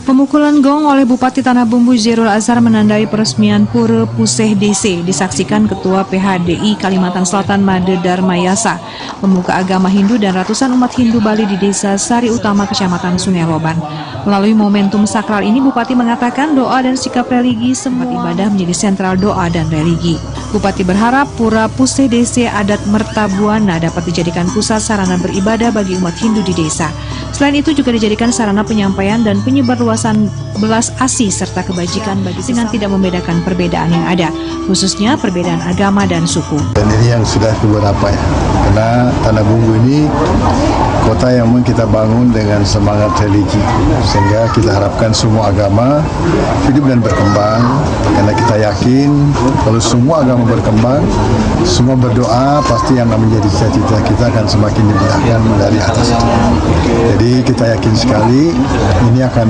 Pemukulan gong oleh Bupati Tanah Bumbu Zairul Azhar menandai peresmian Pura Puseh DC disaksikan Ketua PHDI Kalimantan Selatan Made Darmayasa, pemuka agama Hindu dan ratusan umat Hindu Bali di Desa Sari Utama, Kecamatan Sungai Loban. Melalui momentum sakral ini, Bupati mengatakan doa dan sikap religi semua ibadah menjadi sentral doa dan religi. Bupati berharap Pura Puseh DC Adat Mertabuana dapat dijadikan pusat sarana beribadah bagi umat Hindu di desa. Selain itu juga dijadikan sarana penyampaian dan penyebarluasan belas asih serta kebajikan bagi dengan tidak membedakan perbedaan yang ada, khususnya perbedaan agama dan suku. Dan ini yang sudah beberapa ya, karena Tanah Bumbu ini kota yang kita bangun dengan semangat religi, sehingga kita harapkan semua agama hidup dan berkembang, karena kita yakin kalau semua agama berkembang, semua berdoa, pasti yang menjadi cita-cita kita akan semakin dimudahkan dari atas. Jadi kita yakin sekali ini akan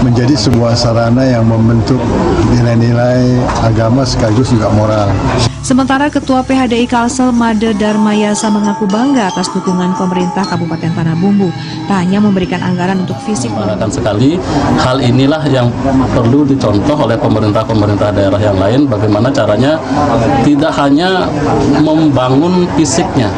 menjadi sebuah sarana yang membentuk nilai-nilai agama sekaligus juga moral. Sementara Ketua PHDI Kalsel Made Darmayasa mengaku bangga atas dukungan pemerintah Kabupaten Tanah Bumbu. Tak hanya memberikan anggaran untuk fisik, mengatakan sekali hal inilah yang perlu dicontoh oleh pemerintah-pemerintah daerah yang lain, bagaimana caranya tidak hanya membangun fisiknya,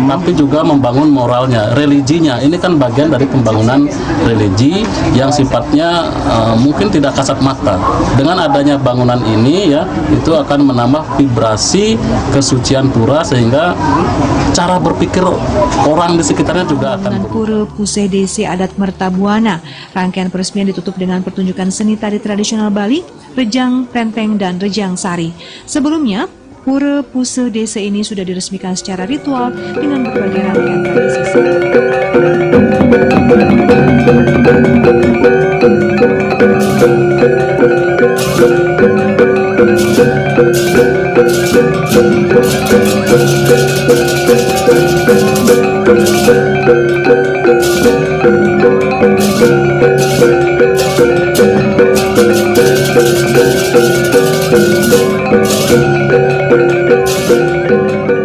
tapi juga membangun moralnya, religinya. Ini kan bagian dari pembangunan religi yang sifatnya mungkin tidak kasat mata. Dengan adanya bangunan ini ya, itu akan menambah vibrasi kesucian pura, sehingga cara berpikir orang di sekitarnya juga akan Pura Puseh DC Adat Mertabuana. Rangkaian peresmian ditutup dengan pertunjukan seni tari tradisional Bali, Rejang Renteng dan Rejang Sari. Sebelumnya, Pura Puseh DC ini sudah diresmikan secara ritual dengan berbagai rangkaian tradisi. Thank you.